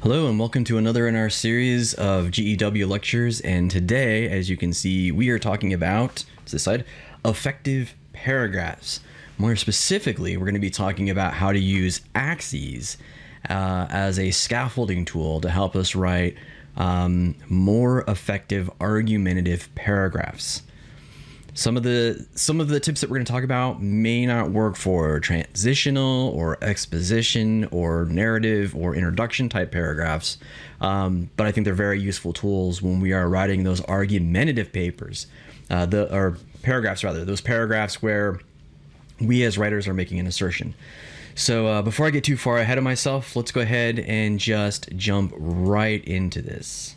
Hello and welcome to another in our series of GEW lectures, and today, as you can see, we are talking about, to this side, effective paragraphs. More specifically, we're going to be talking about how to use A.X.E.S as a scaffolding tool to help us write more effective argumentative paragraphs. Some of the tips that we're going to talk about may not work for transitional or exposition or narrative or introduction type paragraphs, but I think they're very useful tools when we are writing those argumentative papers, or paragraphs rather, those paragraphs where we as writers are making an assertion. So before I get too far ahead of myself, let's go ahead and just jump right into this.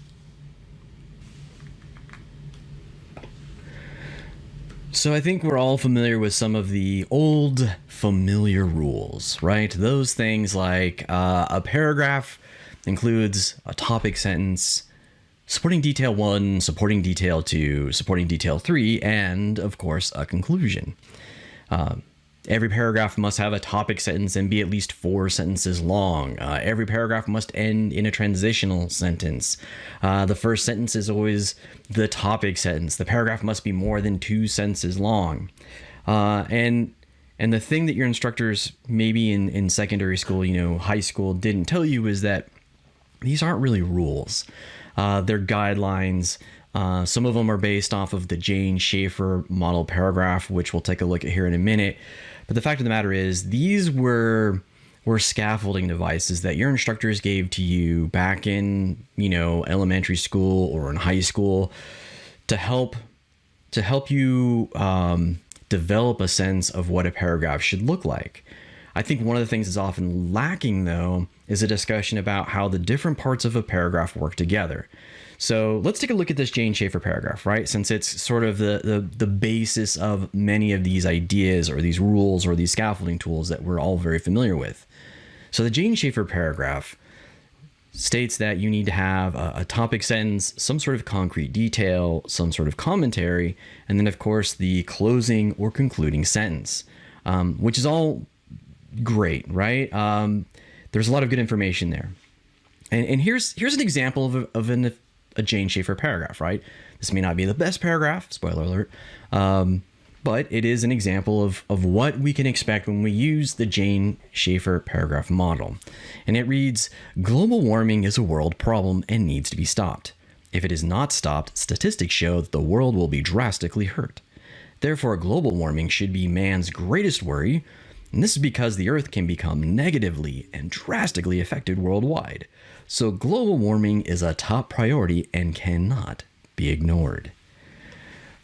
So I think we're all familiar with some of the old familiar rules, right? Those things like a paragraph includes a topic sentence, supporting detail 1, supporting detail 2, supporting detail 3, and of course a conclusion. Every paragraph must have a topic sentence and be at least 4 sentences long. Every paragraph must end in a transitional sentence. The first sentence is always the topic sentence. The paragraph must be more than 2 sentences long. And the thing that your instructors maybe in secondary school, high school didn't tell you is that these aren't really rules. They're guidelines. Some of them are based off of the Jean Schaeffer model paragraph, which we'll take a look at here in a minute. But the fact of the matter is, these were scaffolding devices that your instructors gave to you back in, elementary school or in high school to help you develop a sense of what a paragraph should look like. I think one of the things that's often lacking, though, is a discussion about how the different parts of a paragraph work together. So let's take a look at this Jean Schaeffer paragraph, right? Since it's sort of the basis of many of these ideas or these rules or these scaffolding tools that we're all very familiar with. So the Jean Schaeffer paragraph states that you need to have a topic sentence, some sort of concrete detail, some sort of commentary, and then of course the closing or concluding sentence, which is all great, right? There's a lot of good information there. And here's an example of a Jean Schaeffer paragraph, right? This may not be the best paragraph, spoiler alert, but it is an example of what we can expect when we use the Jean Schaeffer paragraph model. And it reads, global warming is a world problem and needs to be stopped. If it is not stopped, statistics show that the world will be drastically hurt. Therefore, global warming should be man's greatest worry, and this is because the Earth can become negatively and drastically affected worldwide. So global warming is a top priority and cannot be ignored.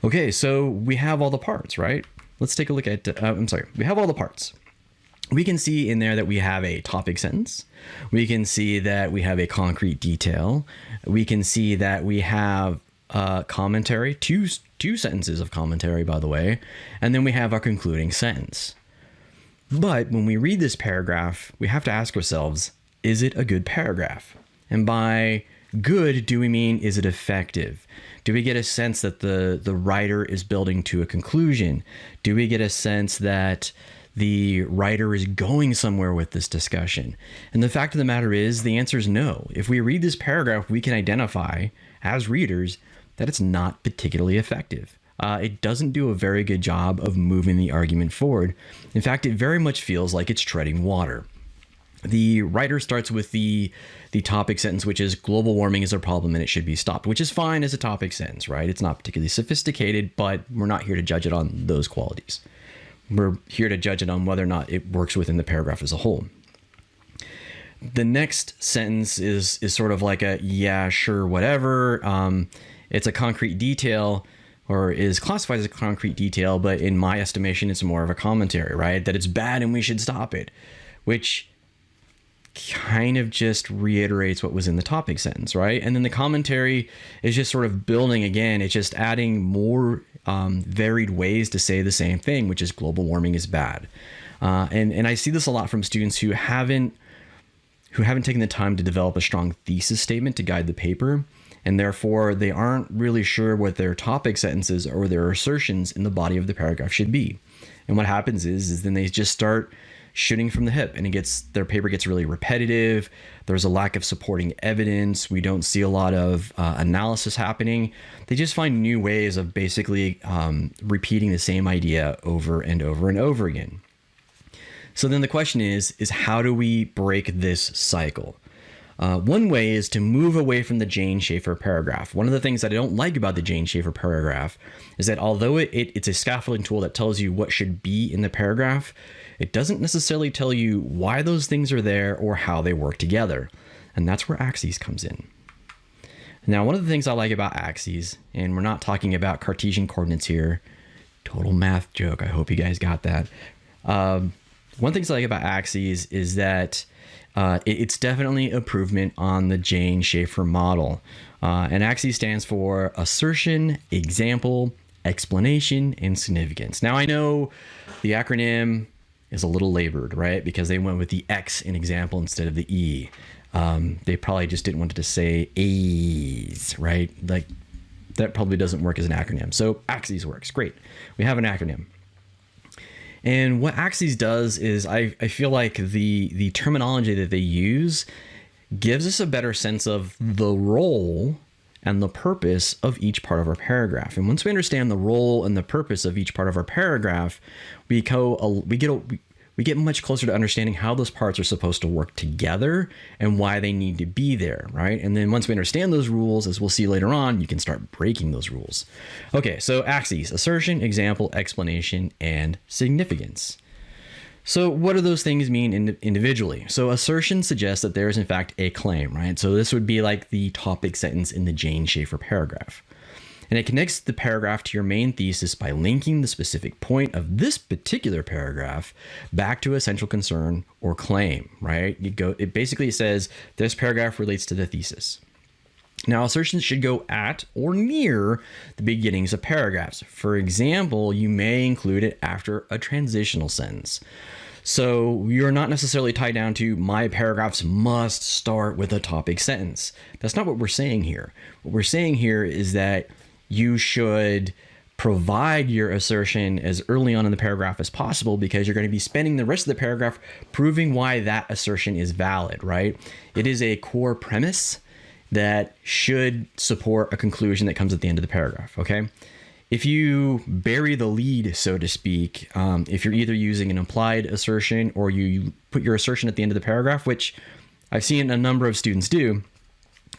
Okay, so we have all the parts, right? Let's take a look at, we have all the parts. We can see in there that we have a topic sentence. We can see that we have a concrete detail. We can see that we have commentary, two sentences of commentary, by the way, and then we have our concluding sentence. But when we read this paragraph, we have to ask ourselves, is it a good paragraph? And by good, do we mean, is it effective? Do we get a sense that the writer is building to a conclusion? Do we get a sense that the writer is going somewhere with this discussion? And the fact of the matter is, the answer is no. If we read this paragraph, we can identify as readers that it's not particularly effective. It doesn't do a very good job of moving the argument forward. In fact, it very much feels like it's treading water. The writer starts with the topic sentence, which is global warming is a problem and it should be stopped, which is fine as a topic sentence, right? It's not particularly sophisticated, but we're not here to judge it on those qualities. We're here to judge it on whether or not it works within the paragraph as a whole. The next sentence is sort of like a, yeah, sure, whatever. It's a concrete detail, or is classified as a concrete detail, but in my estimation, it's more of a commentary, right? That it's bad and we should stop it, which kind of just reiterates what was in the topic sentence, right? And then the commentary is just sort of building again. It's just adding more varied ways to say the same thing, which is global warming is bad. And I see this a lot from students who haven't taken the time to develop a strong thesis statement to guide the paper. And therefore, they aren't really sure what their topic sentences or their assertions in the body of the paragraph should be. And what happens is then they just start shooting from the hip, and their paper gets really repetitive. There's a lack of supporting evidence. We don't see a lot of analysis happening. They just find new ways of basically repeating the same idea over and over and over again. So then the question is how do we break this cycle? One way is to move away from the Jean Schaeffer paragraph. One of the things that I don't like about the Jean Schaeffer paragraph is that although it's a scaffolding tool that tells you what should be in the paragraph, it doesn't necessarily tell you why those things are there or how they work together. And that's where A.X.E.S comes in. Now, one of the things I like about A.X.E.S, and we're not talking about Cartesian coordinates here, total math joke, I hope you guys got that. One thing I like about A.X.E.S is that it's definitely improvement on the Jean Schaeffer model. And A.X.E.S stands for assertion, example, explanation, and significance. Now, I know the acronym is a little labored, right? Because they went with the X in example instead of the E. They probably just didn't want to say A's, right? Like that probably doesn't work as an acronym. So A.X.E.S works. Great. We have an acronym. And what A.X.E.S does is I feel like the terminology that they use gives us a better sense of the role and the purpose of each part of our paragraph. And once we understand the role and the purpose of each part of our paragraph, we get much closer to understanding how those parts are supposed to work together and why they need to be there, right? And then once we understand those rules, as we'll see later on, you can start breaking those rules. Okay, so A.X.E.S, assertion, example, explanation, and significance. So what do those things mean individually? So assertion suggests that there is in fact a claim, right? So this would be like the topic sentence in the Jean Schaeffer paragraph. And it connects the paragraph to your main thesis by linking the specific point of this particular paragraph back to a central concern or claim, right? It basically says this paragraph relates to the thesis. Now, assertions should go at or near the beginnings of paragraphs. For example, you may include it after a transitional sentence. So you're not necessarily tied down to my paragraphs must start with a topic sentence. That's not what we're saying here. What we're saying here is that you should provide your assertion as early on in the paragraph as possible because you're going to be spending the rest of the paragraph proving why that assertion is valid, right? It is a core premise that should support a conclusion that comes at the end of the paragraph, okay? If you bury the lead, so to speak, if you're either using an implied assertion or you put your assertion at the end of the paragraph, which I've seen a number of students do,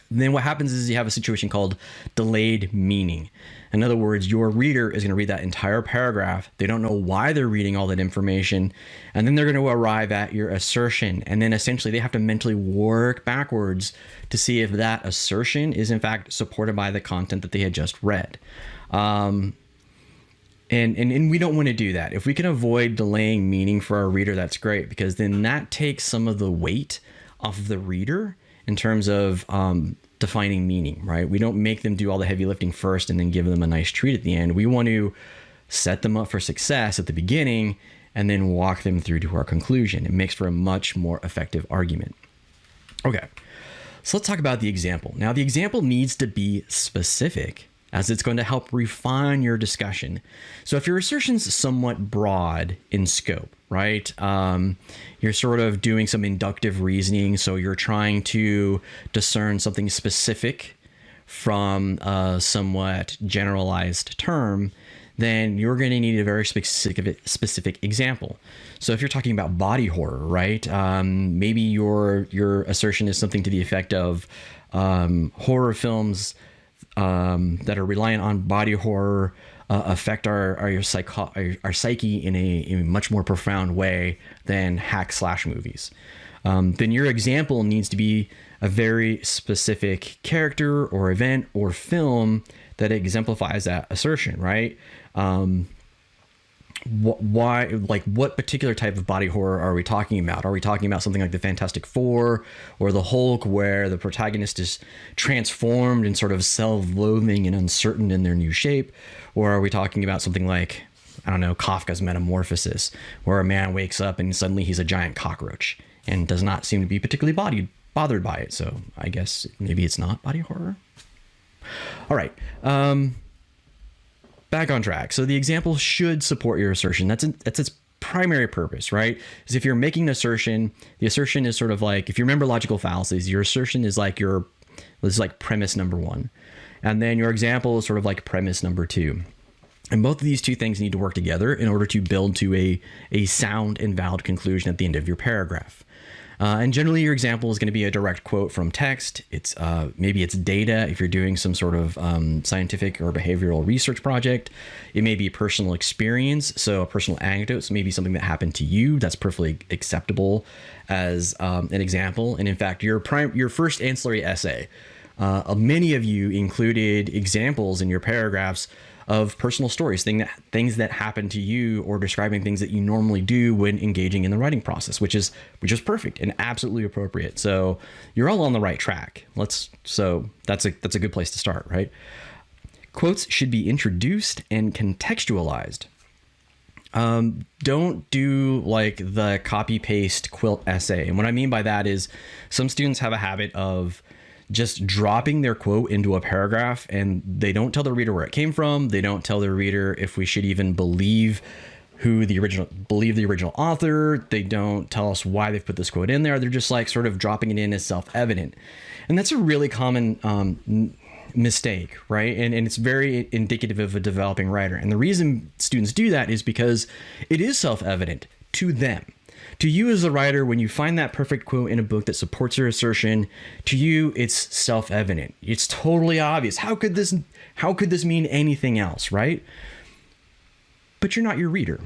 then what happens is you have a situation called delayed meaning. In other words, your reader is going to read that entire paragraph. They don't know why they're reading all that information. And then they're going to arrive at your assertion. And then essentially they have to mentally work backwards to see if that assertion is in fact supported by the content that they had just read. And we don't want to do that. If we can avoid delaying meaning for our reader, that's great, because then that takes some of the weight off of the reader in terms of defining meaning, right? We don't make them do all the heavy lifting first and then give them a nice treat at the end. We want to set them up for success at the beginning and then walk them through to our conclusion. It makes for a much more effective argument. Okay, so let's talk about the example. Now, the example needs to be specific, as it's going to help refine your discussion. So if your assertion's somewhat broad in scope, right? You're sort of doing some inductive reasoning, so you're trying to discern something specific from a somewhat generalized term, then you're going to need a very specific example. So if you're talking about body horror, right? Maybe your assertion is something to the effect of horror films that are reliant on body horror affect our psyche in a much more profound way than hack/slash movies. Then your example needs to be a very specific character or event or film that exemplifies that assertion, right? Why, like, what particular type of body horror are we talking about? Are we talking about something like the Fantastic Four or the Hulk, where the protagonist is transformed and sort of self-loathing and uncertain in their new shape? Or are we talking about something like, I don't know, Kafka's Metamorphosis, where a man wakes up and suddenly he's a giant cockroach and does not seem to be particularly bothered by it? So I guess maybe it's not body horror. All right. Back on track. So the example should support your assertion. That's its primary purpose, right, is if you're making an assertion, the assertion is sort of like, if you remember logical fallacies, your assertion is like premise number one. And then your example is sort of like premise number two. And both of these two things need to work together in order to build to a sound and valid conclusion at the end of your paragraph. And generally your example is going to be a direct quote from text. It's maybe it's data if you're doing some sort of scientific or behavioral research project. It may be personal experience, so a personal anecdote, so maybe something that happened to you. That's perfectly acceptable as an example. And in fact, your first ancillary essay, many of you included examples in your paragraphs of personal stories, things that happen to you, or describing things that you normally do when engaging in the writing process, which is perfect and absolutely appropriate. So you're all on the right track. So that's a good place to start, right? Quotes should be introduced and contextualized. Don't do like the copy paste quilt essay. And what I mean by that is some students have a habit of just dropping their quote into a paragraph, and they don't tell the reader where it came from. They don't tell the reader if we should even believe the original author. They don't tell us why they've put this quote in there. They're just like sort of dropping it in as self-evident. And that's a really common mistake, right? And it's very indicative of a developing writer. And the reason students do that is because it is self-evident to them. To you as a writer, when you find that perfect quote in a book that supports your assertion, to you, it's self-evident. It's totally obvious. How could this mean anything else, right? But you're not your reader.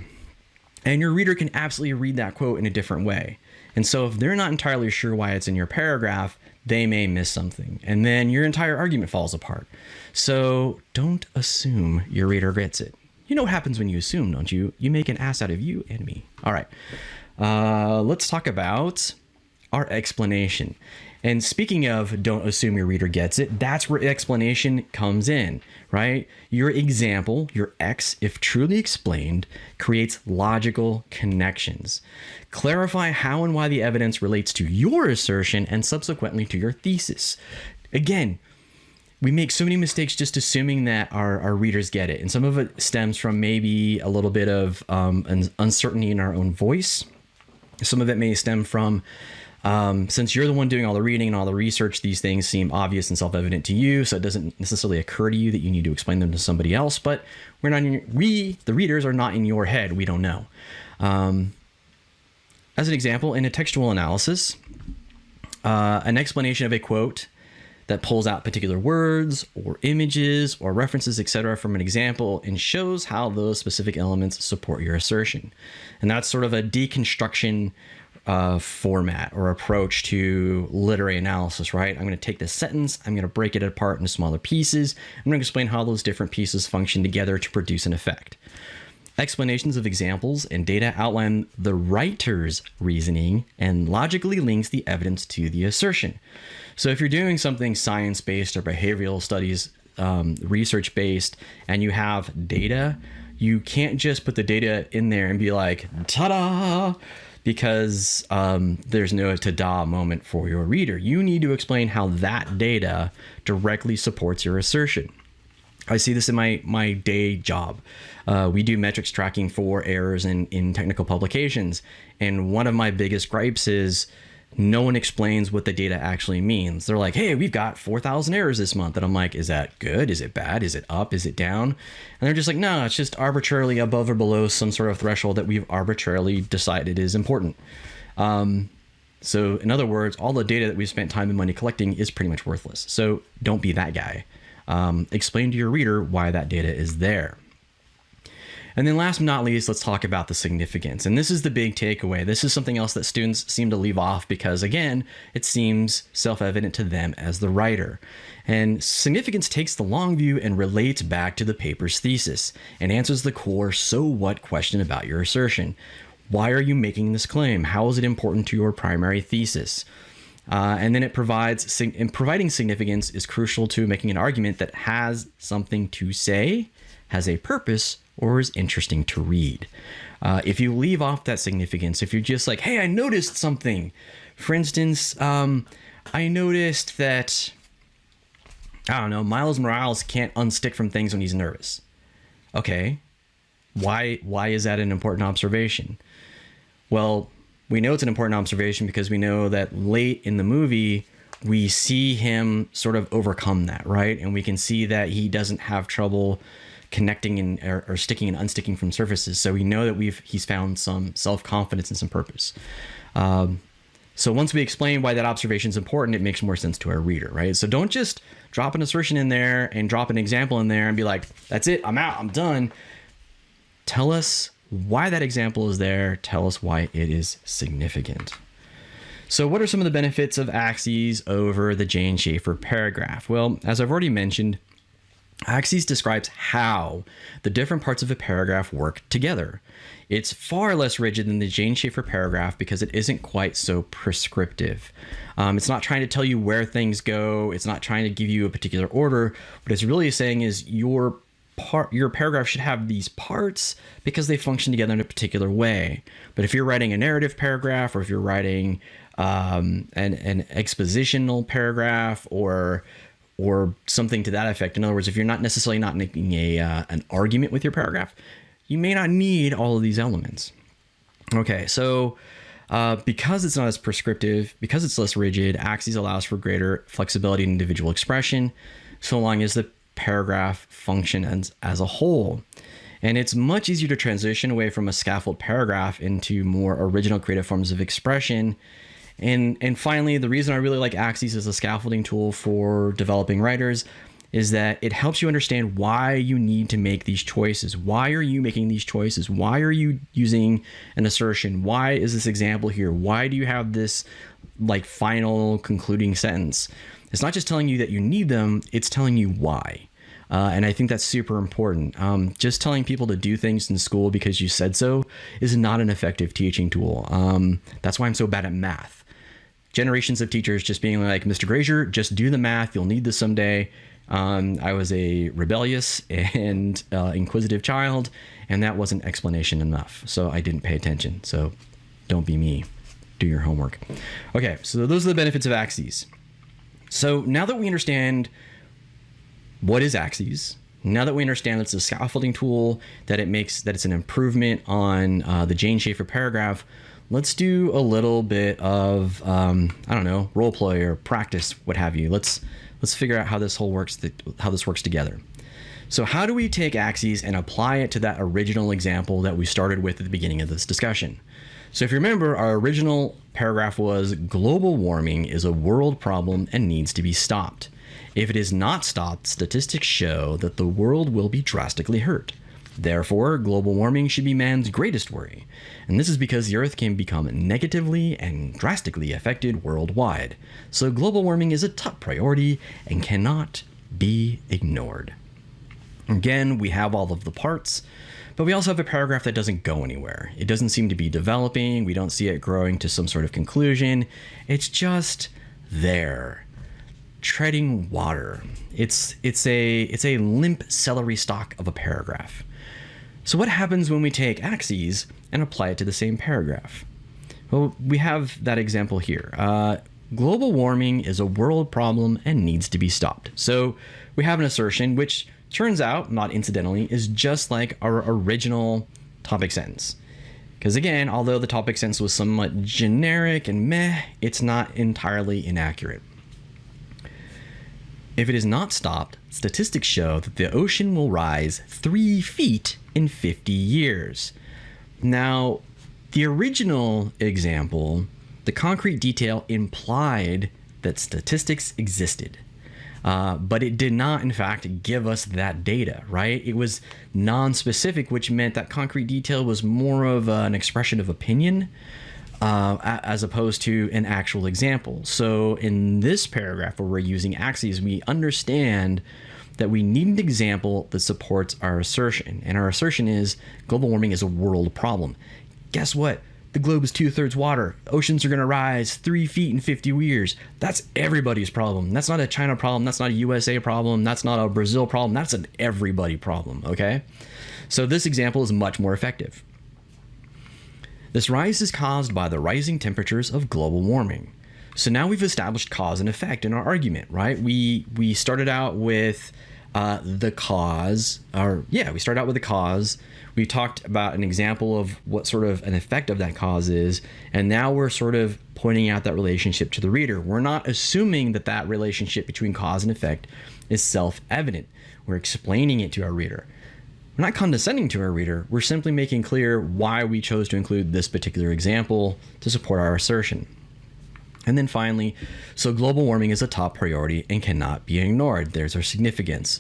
And your reader can absolutely read that quote in a different way. And so if they're not entirely sure why it's in your paragraph, they may miss something. And then your entire argument falls apart. So don't assume your reader gets it. You know what happens when you assume, don't you? You make an ass out of you and me. All right. Let's talk about our explanation. And speaking of don't assume your reader gets it, that's where explanation comes in, right? Your example, your X, if truly explained, creates logical connections. Clarify how and why the evidence relates to your assertion and subsequently to your thesis. Again, we make so many mistakes just assuming that our readers get it. And some of it stems from maybe a little bit of an uncertainty in our own voice. Some of it may stem from, since you're the one doing all the reading and all the research, these things seem obvious and self-evident to you, so it doesn't necessarily occur to you that you need to explain them to somebody else. But the readers, are not in your head. We don't know. As an example, in a textual analysis, an explanation of a quote that pulls out particular words or images or references, etc., from an example and shows how those specific elements support your assertion. And that's sort of a deconstruction format or approach to literary analysis, right? I'm going to take this sentence, I'm going to break it apart into smaller pieces. I'm going to explain how those different pieces function together to produce an effect. Explanations of examples and data outline the writer's reasoning and logically links the evidence to the assertion. So if you're doing something science-based or behavioral studies research-based and you have data, you can't just put the data in there and be like, ta-da, because there's no ta-da moment for your reader. You need to explain how that data directly supports your assertion. I see this in my day job. We do metrics tracking for errors in technical publications. And one of my biggest gripes is no one explains what the data actually means. They're like, hey, we've got 4,000 errors this month. And I'm like, is that good? Is it bad? Is it up? Is it down? And they're just like, no, it's just arbitrarily above or below some sort of threshold that we've arbitrarily decided is important. So in other words, all the data that we've spent time and money collecting is pretty much worthless. So don't be that guy. Explain to your reader why that data is there. And then last but not least, let's talk about the significance. And this is the big takeaway. This is something else that students seem to leave off because, again, it seems self-evident to them as the writer. And significance takes the long view and relates back to the paper's thesis and answers the core so what question about your assertion. Why are you making this claim? How is it important to your primary thesis? And then it provides, and providing significance is crucial to making an argument that has something to say, has a purpose, or is interesting to read. If you leave off that significance, if you're just like, hey, I noticed something. For instance, I noticed that, I don't know, Miles Morales can't unstick from things when he's nervous. Okay, Why is that an important observation? Well, we know it's an important observation because we know that late in the movie, we see him sort of overcome that, right? And we can see that he doesn't have trouble connecting and or sticking and unsticking from surfaces. So we know that he's found some self-confidence and some purpose. So once we explain why that observation is important, it makes more sense to our reader, right? So don't just drop an assertion in there and drop an example in there and be like, that's it, I'm out, I'm done. Tell us why that example is there. Tell us why it is significant. So what are some of the benefits of A.X.E.S over the Jean Schaeffer paragraph? Well, as I've already mentioned, A.X.E.S describes how the different parts of a paragraph work together. It's far less rigid than the Jean Schaeffer paragraph because it isn't quite so prescriptive. It's not trying to tell you where things go. It's not trying to give you a particular order. What it's really saying is your paragraph should have these parts because they function together in a particular way. But if you're writing a narrative paragraph, or if you're writing an expositional paragraph, or something to that effect, in other words, if you're not necessarily not making an argument with your paragraph, you may not need all of these elements. Okay, so because it's not as prescriptive, because it's less rigid, A.X.E.S allows for greater flexibility in individual expression, so long as the paragraph functions as a whole. And it's much easier to transition away from a scaffold paragraph into more original creative forms of expression. And finally, the reason I really like A.X.E.S as a scaffolding tool for developing writers is that it helps you understand why you need to make these choices. Why are you making these choices? Why are you using an assertion? Why is this example here? Why do you have this like final concluding sentence? It's not just telling you that you need them, it's telling you why. And I think that's super important. Just telling people to do things in school because you said so is not an effective teaching tool. That's why I'm so bad at math. Generations of teachers just being like, Mr. Grazier, just do the math. You'll need this someday. I was a rebellious and inquisitive child, and that wasn't explanation enough. So I didn't pay attention. So don't be me. Do your homework. Okay, so those are the benefits of A.X.E.S. So now that we understand what is A.X.E.S, now that we understand that it's a scaffolding tool, that it's an improvement on the Jean Schaeffer paragraph, let's do a little bit of role play or practice, what have you. Let's figure out how this works together. So how do we take A.X.E.S and apply it to that original example that we started with at the beginning of this discussion? So if you remember, our original paragraph was global warming is a world problem and needs to be stopped. If it is not stopped, statistics show that the world will be drastically hurt. Therefore, global warming should be man's greatest worry. And this is because the Earth can become negatively and drastically affected worldwide. So global warming is a top priority and cannot be ignored. Again, we have all of the parts, but we also have a paragraph that doesn't go anywhere. It doesn't seem to be developing. We don't see it growing to some sort of conclusion. It's just there, treading water. It's a limp celery stalk of a paragraph. So what happens when we take A.X.E.S and apply it to the same paragraph? Well, we have that example here. Global warming is a world problem and needs to be stopped. So we have an assertion which turns out, not incidentally, is just like our original topic sentence. Because again, although the topic sentence was somewhat generic and meh, it's not entirely inaccurate. If it is not stopped, statistics show that the ocean will rise 3 feet in 50 years. Now, the original example, the concrete detail implied that statistics existed. But it did not, in fact, give us that data, right? It was non-specific, which meant that concrete detail was more of an expression of opinion as opposed to an actual example. So in this paragraph where we're using A.X.E.S, we understand that we need an example that supports our assertion. And our assertion is global warming is a world problem. Guess what? The globe is 2/3 water. Oceans are going to rise 3 feet in 50 years. That's everybody's problem. That's not a China problem. That's not a USA problem. That's not a Brazil problem. That's an everybody problem, okay? So this example is much more effective. This rise is caused by the rising temperatures of global warming. So now we've established cause and effect in our argument, right? We started out with the cause, we start out with the cause. We talked about an example of what sort of an effect of that cause is, and now we're sort of pointing out that relationship to the reader. We're not assuming that that relationship between cause and effect is self-evident. We're explaining it to our reader. We're not condescending to our reader. We're simply making clear why we chose to include this particular example to support our assertion. And then finally, so global warming is a top priority and cannot be ignored. There's our significance.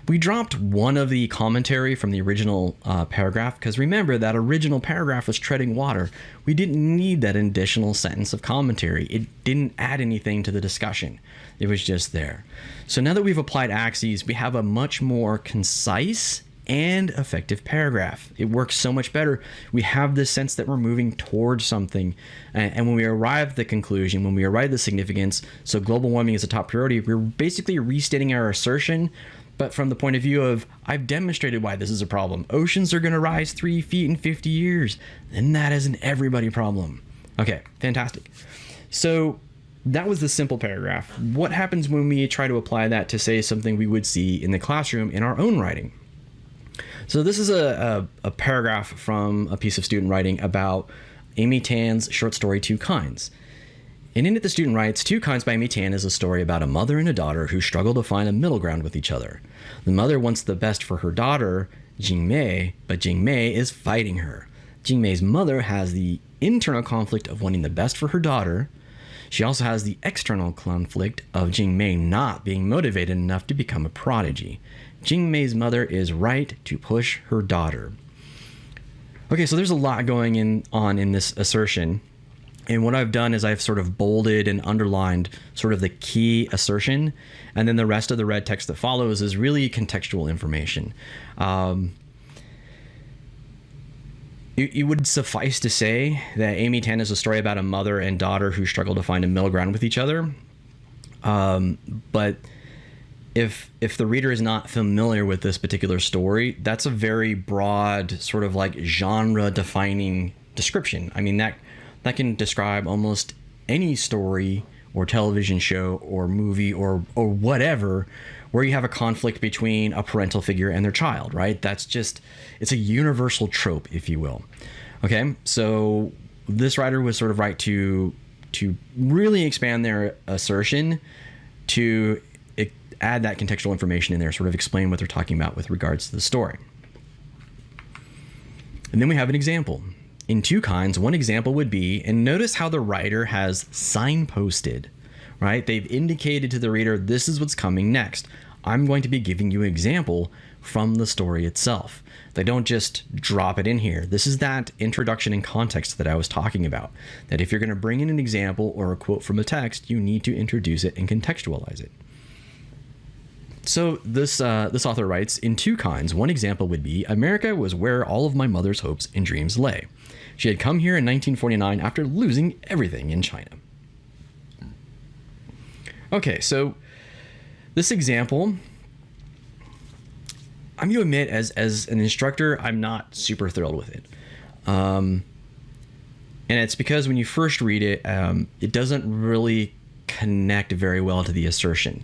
We dropped one of the commentary from the original paragraph because remember that original paragraph was treading water. We didn't need that additional sentence of commentary. It didn't add anything to the discussion. It was just there. So now that we've applied A.X.E.S, we have a much more concise and effective paragraph. It works so much better. We have this sense that we're moving towards something. And when we arrive at the conclusion, when we arrive at the significance, so global warming is a top priority, we're basically restating our assertion, but from the point of view of, I've demonstrated why this is a problem. Oceans are going to rise 3 feet in 50 years. And that is an everybody problem. Okay, fantastic. So that was the simple paragraph. What happens when we try to apply that to say something we would see in the classroom in our own writing? So this is a paragraph from a piece of student writing about Amy Tan's short story, Two Kinds. And in it, the student writes, Two Kinds by Amy Tan is a story about a mother and a daughter who struggle to find a middle ground with each other. The mother wants the best for her daughter, Jing Mei, but Jing Mei is fighting her. Jing Mei's mother has the internal conflict of wanting the best for her daughter. She also has the external conflict of Jing Mei not being motivated enough to become a prodigy. Jing Mei's mother is right to push her daughter. Okay, so there's a lot going on in this assertion. And what I've done is I've sort of bolded and underlined sort of the key assertion. And then the rest of the red text that follows is really contextual information. It would suffice to say that Amy Tan is a story about a mother and daughter who struggle to find a middle ground with each other. But if the reader is not familiar with this particular story, that's a very broad sort of like genre defining description. I mean, that can describe almost any story or television show or movie or whatever where you have a conflict between a parental figure and their child, right? It's a universal trope, if you will. Okay, so this writer was sort of right to really expand their assertion to add that contextual information in there, sort of explain what they're talking about with regards to the story. And then we have an example. In Two Kinds, one example would be, and notice how the writer has signposted, right? They've indicated to the reader, this is what's coming next. I'm going to be giving you an example from the story itself. They don't just drop it in here. This is that introduction and context that I was talking about, that if you're going to bring in an example or a quote from a text, you need to introduce it and contextualize it. So this author writes, in Two Kinds, one example would be, America was where all of my mother's hopes and dreams lay. She had come here in 1949 after losing everything in China. Okay, so this example, I'm going to admit, as an instructor, I'm not super thrilled with it. And it's because when you first read it, it doesn't really connect very well to the assertion.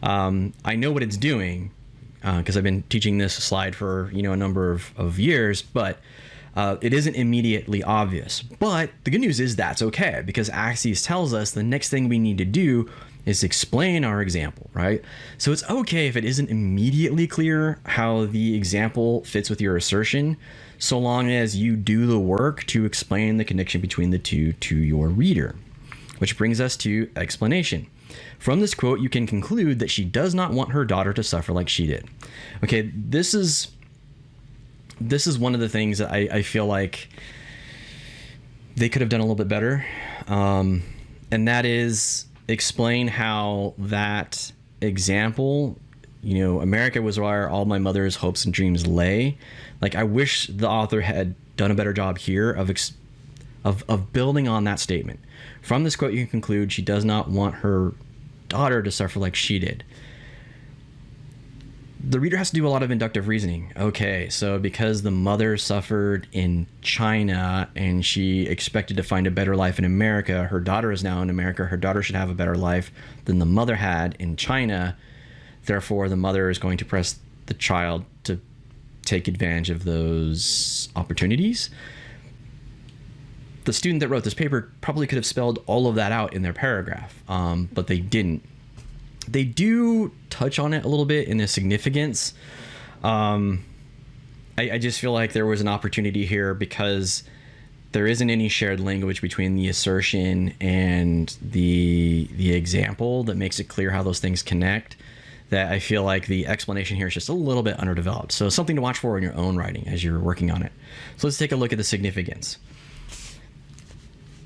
I know what it's doing because I've been teaching this slide for a number of years, but it isn't immediately obvious. But the good news is that's okay, because A.X.E.S tells us the next thing we need to do is explain our example, right? So it's okay if it isn't immediately clear how the example fits with your assertion, so long as you do the work to explain the connection between the two to your reader. Which brings us to explanation. From this quote, you can conclude that she does not want her daughter to suffer like she did. Okay, this is one of the things that I feel like they could have done a little bit better. And that is explain how that example, America was where all my mother's hopes and dreams lay. Like, I wish the author had done a better job here of building on that statement. From this quote, you can conclude she does not want her daughter to suffer like she did. The reader has to do a lot of inductive reasoning. Okay, so because the mother suffered in China and she expected to find a better life in America, her daughter is now in America, her daughter should have a better life than the mother had in China. Therefore, the mother is going to press the child to take advantage of those opportunities. The student that wrote this paper probably could have spelled all of that out in their paragraph, but they didn't. They do touch on it a little bit in the significance. I just feel like there was an opportunity here because there isn't any shared language between the assertion and the example that makes it clear how those things connect, that I feel like the explanation here is just a little bit underdeveloped. So something to watch for in your own writing as you're working on it. So let's take a look at the significance.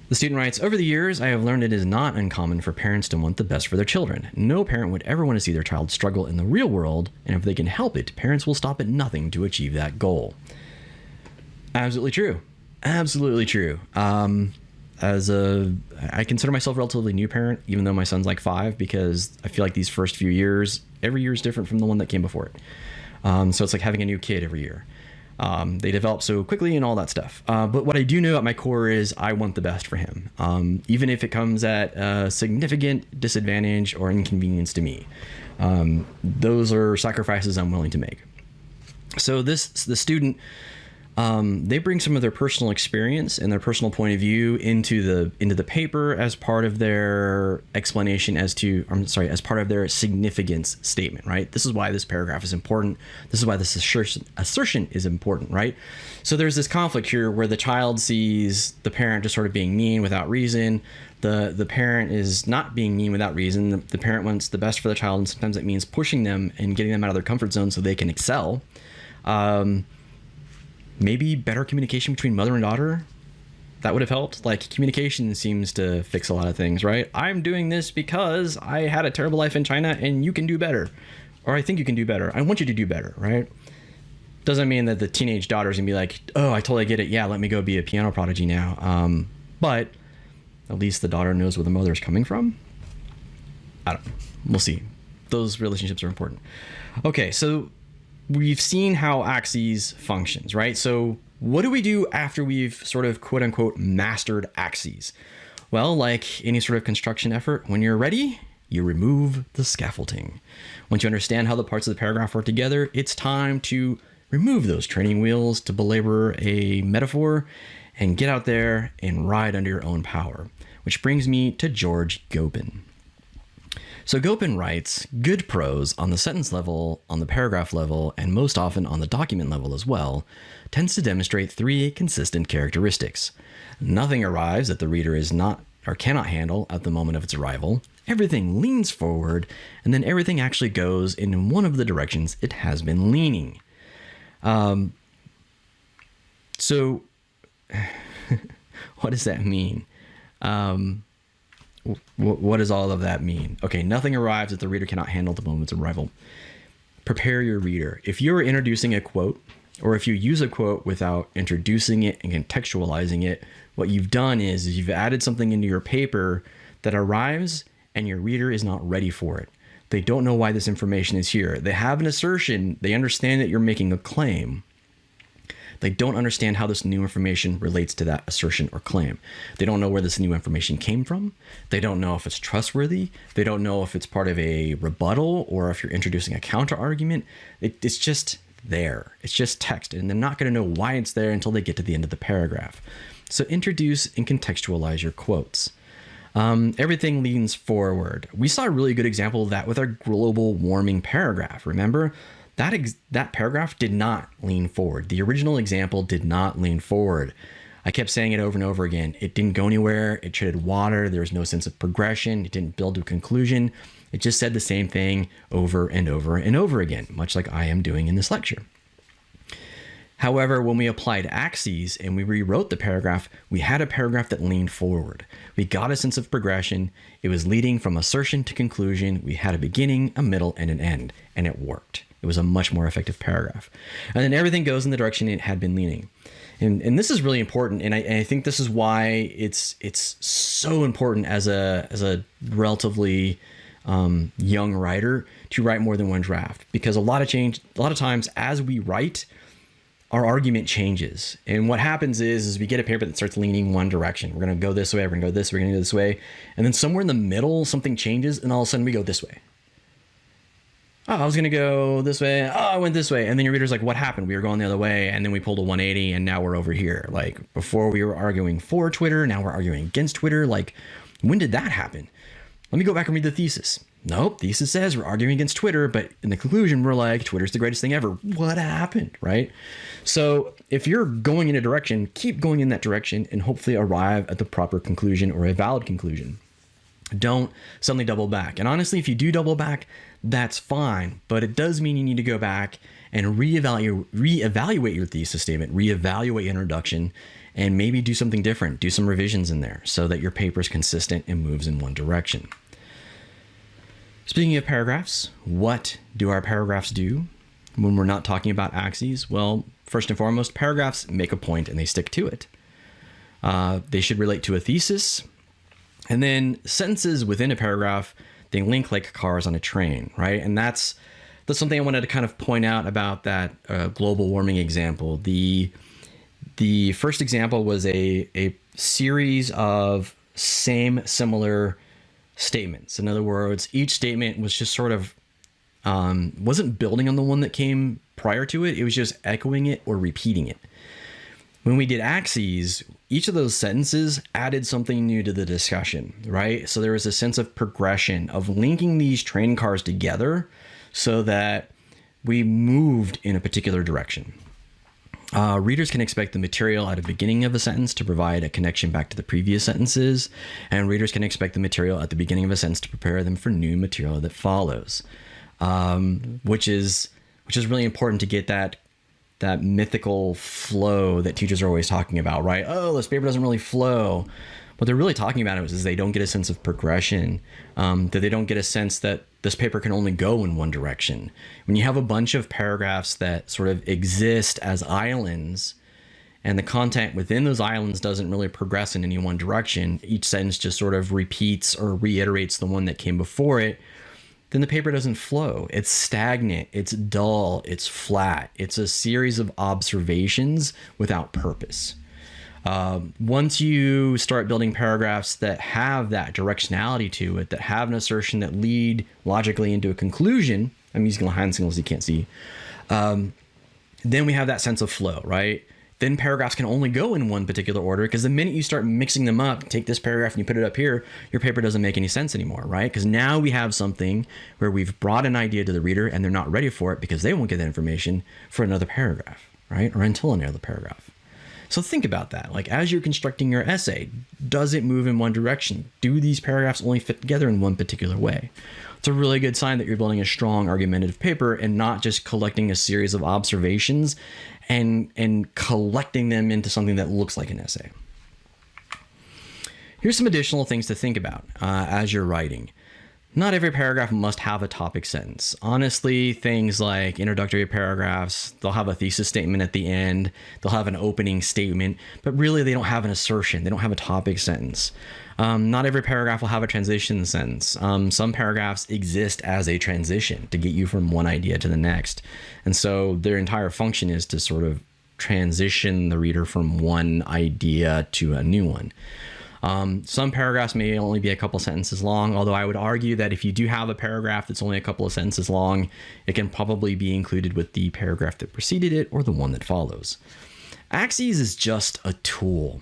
The student writes, over the years, I have learned it is not uncommon for parents to want the best for their children. No parent would ever want to see their child struggle in the real world, and if they can help it, parents will stop at nothing to achieve that goal. Absolutely true. Absolutely true. I consider myself a relatively new parent, even though my son's like 5, because I feel like these first few years, every year is different from the one that came before it. So it's like having a new kid every year. They develop so quickly and all that stuff. But what I do know at my core is I want the best for him, even if it comes at a significant disadvantage or inconvenience to me. Those are sacrifices I'm willing to make. So the student, they bring some of their personal experience and their personal point of view into the paper as part of their explanation as part of their significance statement, right? This is why this paragraph is important. This is why this assertion is important, right? So there's this conflict here where the child sees the parent just sort of being mean without reason. The parent is not being mean without reason. The parent wants the best for the child, and sometimes it means pushing them and getting them out of their comfort zone so they can excel. Maybe better communication between mother and daughter, that would have helped. Like, communication seems to fix a lot of things, right? I'm doing this because I had a terrible life in China and you can do better. Or I think you can do better. I want you to do better, right? Doesn't mean that the teenage daughter's gonna be like, oh, I totally get it. Yeah, let me go be a piano prodigy now. But at least the daughter knows where the mother is coming from. I don't know. We'll see. Those relationships are important. Okay, so we've seen how A.X.E.S functions, right? So what do we do after we've sort of quote unquote mastered A.X.E.S? Well, like any sort of construction effort, when you're ready, you remove the scaffolding. Once you understand how the parts of the paragraph work together, it's time to remove those training wheels, to belabor a metaphor, and get out there and ride under your own power. Which brings me to George Gopin. So Gopin writes, good prose on the sentence level, on the paragraph level, and most often on the document level as well, tends to demonstrate 3 consistent characteristics. Nothing arrives that the reader is not or cannot handle at the moment of its arrival. Everything leans forward, and then everything actually goes in one of the directions it has been leaning. So what does that mean? What does all of that mean? Okay, nothing arrives that the reader cannot handle at the moment's arrival. Prepare your reader. If you're introducing a quote, or if you use a quote without introducing it and contextualizing it, what you've done is you've added something into your paper that arrives and your reader is not ready for it. They don't know why this information is here. They have an assertion. They understand that you're making a claim. They don't understand how this new information relates to that assertion or claim. They don't know where this new information came from. They don't know if it's trustworthy. They don't know if it's part of a rebuttal or if you're introducing a counter argument. It's just there. It's just text, and they're not going to know why it's there until they get to the end of the paragraph. So introduce and contextualize your quotes. Everything leans forward. We saw a really good example of that with our global warming paragraph. Remember? That paragraph did not lean forward. The original example did not lean forward. I kept saying it over and over again. It didn't go anywhere. It treaded water. There was no sense of progression. It didn't build to a conclusion. It just said the same thing over and over and over again, much like I am doing in this lecture. However, when we applied A.X.E.S and we rewrote the paragraph, we had a paragraph that leaned forward. We got a sense of progression. It was leading from assertion to conclusion. We had a beginning, a middle, and an end, and it worked. It was a much more effective paragraph. And then everything goes in the direction it had been leaning. And this is really important. And I think this is why it's so important as a relatively young writer to write more than one draft, because a lot of times as we write, our argument changes. And what happens is we get a paper that starts leaning one direction. We're going to go this way. We're going to go this. We're going to go this way. And then somewhere in the middle, something changes. And all of a sudden we go this way. oh, I was going to go this way. Oh, I went this way. And then your reader's like, what happened? We were going the other way. And then we pulled a 180 and now we're over here. Like before we were arguing for Twitter. Now we're arguing against Twitter. Like when did that happen? Let me go back and read the thesis. Nope. Thesis says we're arguing against Twitter. But in the conclusion, we're like, Twitter's the greatest thing ever. What happened? Right. So if you're going in a direction, keep going in that direction and hopefully arrive at the proper conclusion or a valid conclusion. Don't suddenly double back. And honestly, if you do double back, that's fine. But it does mean you need to go back and reevaluate your thesis statement, reevaluate your introduction, and maybe do something different. Do some revisions in there so that your paper is consistent and moves in one direction. Speaking of paragraphs, what do our paragraphs do when we're not talking about axes? Well, first and foremost, paragraphs make a point and they stick to it. They should relate to a thesis. And then sentences within a paragraph, they link like cars on a train, right? And that's something I wanted to kind of point out about that global warming example. The first example was a series of similar statements. In other words, each statement was just sort of wasn't building on the one that came prior to it. It was just echoing it or repeating it. When we did A.X.E.S, each of those sentences added something new to the discussion, right? So there was a sense of progression, of linking these train cars together so that we moved in a particular direction. Readers can expect the material at the beginning of a sentence to provide a connection back to the previous sentences, and readers can expect the material at the beginning of a sentence to prepare them for new material that follows, which is really important to get that mythical flow that teachers are always talking about, right? Oh, this paper doesn't really flow. What they're really talking about is they don't get a sense of progression, that they don't get a sense that this paper can only go in one direction. When you have a bunch of paragraphs that sort of exist as islands and the content within those islands doesn't really progress in any one direction, each sentence just sort of repeats or reiterates the one that came before it, then the paper doesn't flow. It's stagnant, it's dull, it's flat. It's a series of observations without purpose. Once you start building paragraphs that have that directionality to it, that have an assertion that lead logically into a conclusion, I'm using hand signals you can't see, then we have that sense of flow, right? Then paragraphs can only go in one particular order, because the minute you start mixing them up, take this paragraph and you put it up here, your paper doesn't make any sense anymore, right? Because now we have something where we've brought an idea to the reader and they're not ready for it because they won't get that information for another paragraph, right? Or until another paragraph. So think about that. Like as you're constructing your essay, does it move in one direction? Do these paragraphs only fit together in one particular way? It's a really good sign that you're building a strong argumentative paper and not just collecting a series of observations and collecting them into something that looks like an essay. Here's some additional things to think about as you're writing. Not every paragraph must have a topic sentence. Honestly, things like introductory paragraphs, they'll have a thesis statement at the end, they'll have an opening statement, but really they don't have an assertion, they don't have a topic sentence. Not every paragraph will have a transition sentence. Some paragraphs exist as a transition to get you from one idea to the next. And so their entire function is to sort of transition the reader from one idea to a new one. Some paragraphs may only be a couple sentences long, although I would argue that if you do have a paragraph that's only a couple of sentences long, it can probably be included with the paragraph that preceded it or the one that follows. A.X.E.S is just a tool,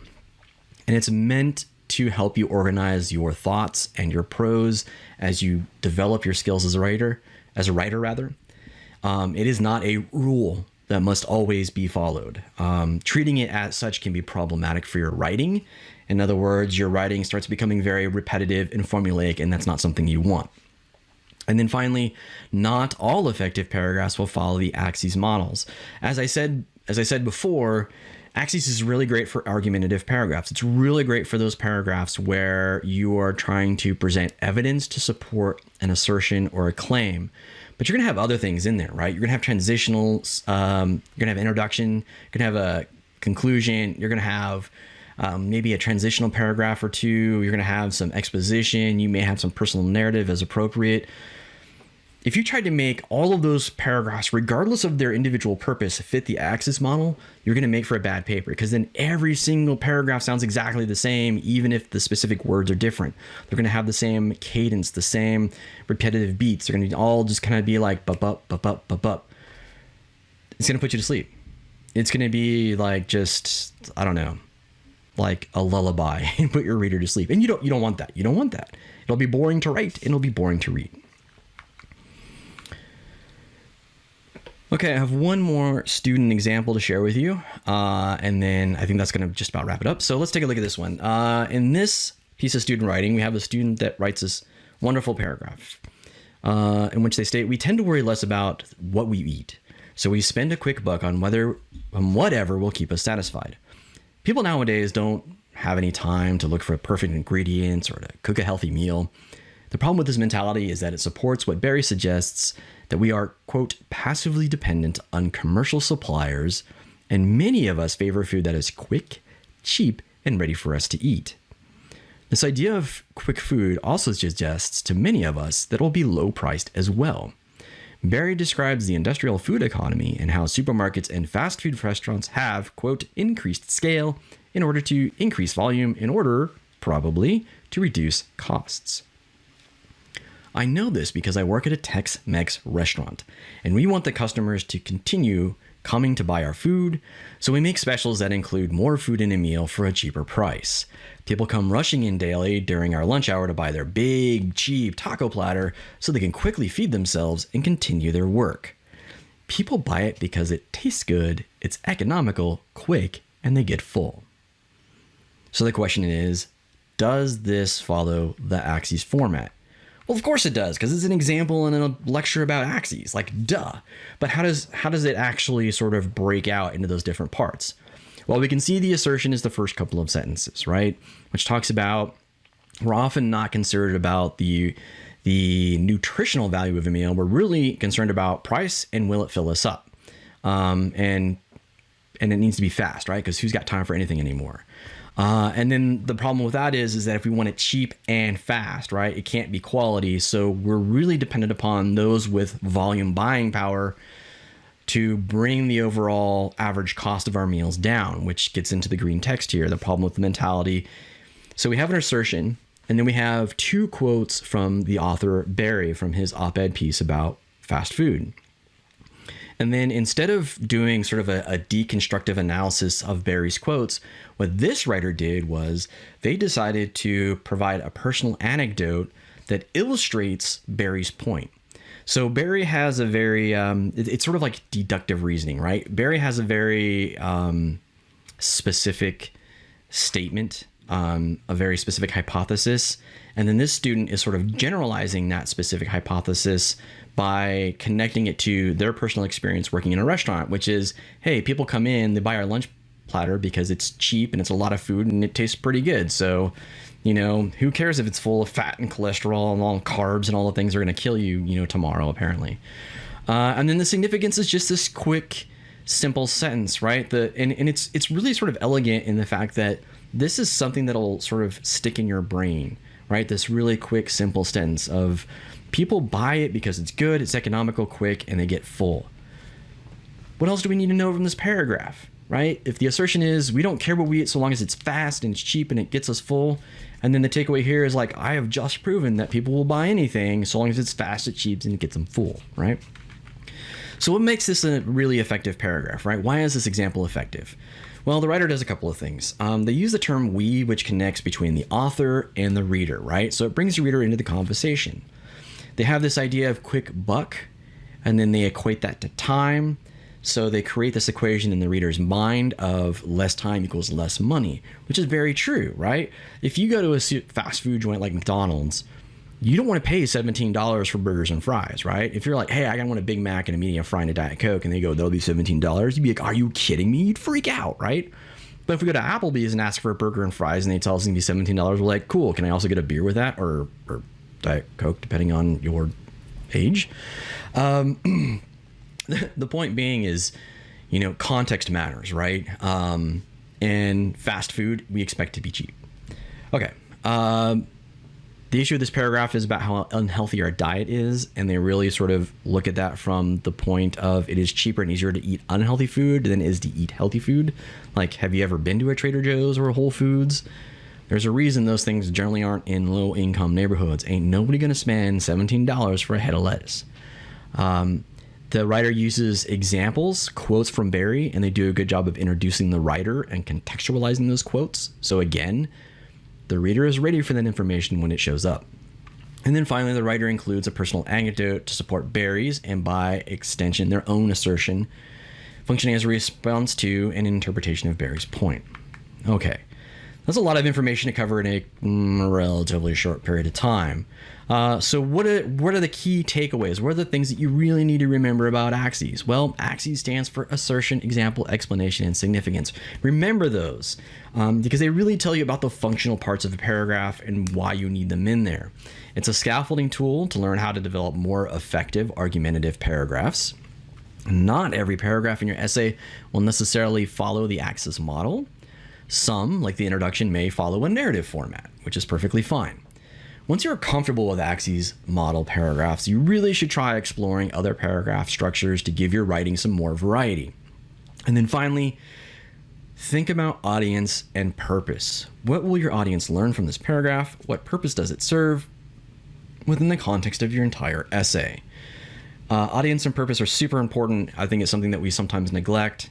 and it's meant to help you organize your thoughts and your prose as you develop your skills as a writer. It is not a rule that must always be followed. Treating it as such can be problematic for your writing. In other words, your writing starts becoming very repetitive and formulaic, and that's not something you want. And then finally, not all effective paragraphs will follow the A.X.E.S models. As I said before, A.X.E.S is really great for argumentative paragraphs. It's really great for those paragraphs where you are trying to present evidence to support an assertion or a claim. But you're going to have other things in there, right? You're going to have transitionals, you're going to have introduction, you're going to have a conclusion, you're going to have maybe a transitional paragraph or two, you're going to have some exposition, you may have some personal narrative as appropriate. if you tried to make all of those paragraphs, regardless of their individual purpose, fit the A.X.E.S model, you're going to make for a bad paper, because then every single paragraph sounds exactly the same, even if the specific words are different. They're going to have the same cadence, the same repetitive beats. They're going to all just kind of be like bup, bup, bup, bup, bup, bup. It's going to put you to sleep. It's going to be like just, I don't know, like a lullaby and put your reader to sleep. And you don't want that. You don't want that. It'll be boring to write and it'll be boring to read. Okay, I have one more student example to share with you, and then I think that's going to just about wrap it up. So let's take a look at this one. In this piece of student writing, we have a student that writes this wonderful paragraph in which they state, "We tend to worry less about what we eat, so we spend a quick buck on whatever will keep us satisfied. People nowadays don't have any time to look for perfect ingredients or to cook a healthy meal. The problem with this mentality is that it supports what Barry suggests, that we are, quote, passively dependent on commercial suppliers, and many of us favor food that is quick, cheap, and ready for us to eat. This idea of quick food also suggests to many of us that it will be low priced as well. Barry describes the industrial food economy and how supermarkets and fast food restaurants have, quote, increased scale in order to increase volume in order, probably, to reduce costs. I know this because I work at a Tex-Mex restaurant, and we want the customers to continue coming to buy our food, so we make specials that include more food in a meal for a cheaper price. People come rushing in daily during our lunch hour to buy their big, cheap taco platter so they can quickly feed themselves and continue their work. People buy it because it tastes good, it's economical, quick, and they get full." So the question is, does this follow the A.X.E.S format? Well, of course it does, because it's an example in a lecture about A.X.E.S, like duh. But how does it actually sort of break out into those different parts? Well, we can see the assertion is the first couple of sentences, right? Which talks about, we're often not concerned about the nutritional value of a meal. We're really concerned about price and will it fill us up? And it needs to be fast, right? Because who's got time for anything anymore? And then the problem with that is that if we want it cheap and fast, right, it can't be quality. So we're really dependent upon those with volume buying power to bring the overall average cost of our meals down, which gets into the green text here, the problem with the mentality. So we have an assertion, and then we have two quotes from the author Barry from his op-ed piece about fast food. And then instead of doing sort of a deconstructive analysis of Barry's quotes, what this writer did was they decided to provide a personal anecdote that illustrates Barry's point. So Barry has a very, it's sort of like deductive reasoning, right? Barry has a very specific statement, a very specific hypothesis. And then this student is sort of generalizing that specific hypothesis by connecting it to their personal experience working in a restaurant, which is, hey, people come in, they buy our lunch platter because it's cheap and it's a lot of food and it tastes pretty good. So, you know, who cares if it's full of fat and cholesterol and all carbs and all the things that are going to kill you, you know, tomorrow, apparently. And then the significance is just this quick, simple sentence, right? And it's really sort of elegant in the fact that this is something that'll sort of stick in your brain, right? This really quick, simple sentence of people buy it because it's good, it's economical, quick, and they get full. What else do we need to know from this paragraph, right? If the assertion is we don't care what we eat so long as it's fast and it's cheap and it gets us full, and then the takeaway here is like, I have just proven that people will buy anything so long as it's fast, it's cheap, and it gets them full, right? So what makes this a really effective paragraph, right? Why is this example effective? Well, the writer does a couple of things. They use the term we, which connects between the author and the reader, right? So it brings the reader into the conversation. They have this idea of quick buck, and then they equate that to time. So they create this equation in the reader's mind of less time equals less money, which is very true, right? If you go to a fast food joint like McDonald's, you don't want to pay $17 for burgers and fries, right? If you're like, hey, I want a Big Mac and a medium fry and a Diet Coke, and they go, that'll be $17, you'd be like, are you kidding me? You'd freak out, right? But if we go to Applebee's and ask for a burger and fries and they tell us it's going to be $17, we're like, cool, can I also get a beer with that? Or Diet Coke, depending on your age. The point being is, you know, context matters, right? And fast food, we expect to be cheap. Okay. The issue of this paragraph is about how unhealthy our diet is, and they really sort of look at that from the point of it is cheaper and easier to eat unhealthy food than it is to eat healthy food. Like, have you ever been to a Trader Joe's or a Whole Foods? There's a reason those things generally aren't in low-income neighborhoods. Ain't nobody gonna spend $17 for a head of lettuce. The writer uses examples, quotes from Barry, and they do a good job of introducing the writer and contextualizing those quotes. So again, the reader is ready for that information when it shows up. And then finally, the writer includes a personal anecdote to support Barry's and by extension, their own assertion, functioning as a response to an interpretation of Barry's point. Okay. That's a lot of information to cover in a relatively short period of time. So what are the key takeaways? What are the things that you really need to remember about A.X.E.S? Well, A.X.E.S stands for assertion, example, explanation, and significance. Remember those because they really tell you about the functional parts of a paragraph and why you need them in there. It's a scaffolding tool to learn how to develop more effective argumentative paragraphs. Not every paragraph in your essay will necessarily follow the A.X.E.S model. Some, like the introduction, may follow a narrative format, which is perfectly fine. Once you're comfortable with A.X.E.S model paragraphs, you really should try exploring other paragraph structures to give your writing some more variety. And then finally, think about audience and purpose. What will your audience learn from this paragraph? What purpose does it serve within the context of your entire essay? Audience and purpose are super important. I think it's something that we sometimes neglect.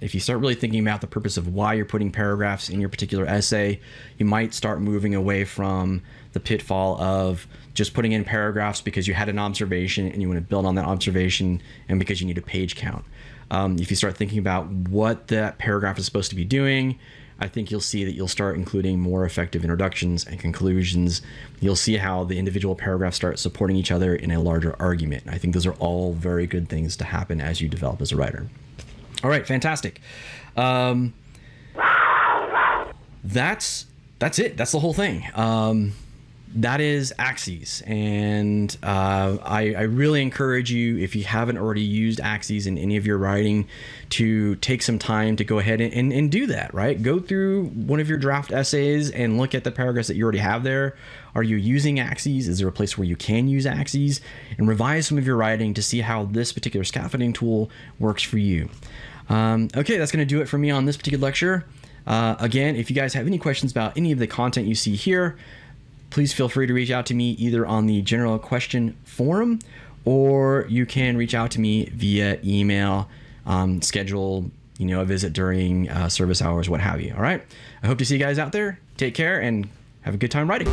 If you start really thinking about the purpose of why you're putting paragraphs in your particular essay, you might start moving away from the pitfall of just putting in paragraphs because you had an observation and you want to build on that observation and because you need a page count. If you start thinking about what that paragraph is supposed to be doing, I think you'll see that you'll start including more effective introductions and conclusions. You'll see how the individual paragraphs start supporting each other in a larger argument. I think those are all very good things to happen as you develop as a writer. All right, fantastic. That's it. That's the whole thing. That is A.X.E.S, and I really encourage you, if you haven't already used A.X.E.S in any of your writing, to take some time to go ahead and do that, right? Go through one of your draft essays and look at the paragraphs that you already have there. Are you using A.X.E.S? Is there a place where you can use A.X.E.S? And revise some of your writing to see how this particular scaffolding tool works for you. Okay, that's going to do it for me on this particular lecture. Again, if you guys have any questions about any of the content you see here, please feel free to reach out to me either on the general question forum, or you can reach out to me via email, schedule, a visit during service hours, what have you. All right. I hope to see you guys out there. Take care and have a good time writing.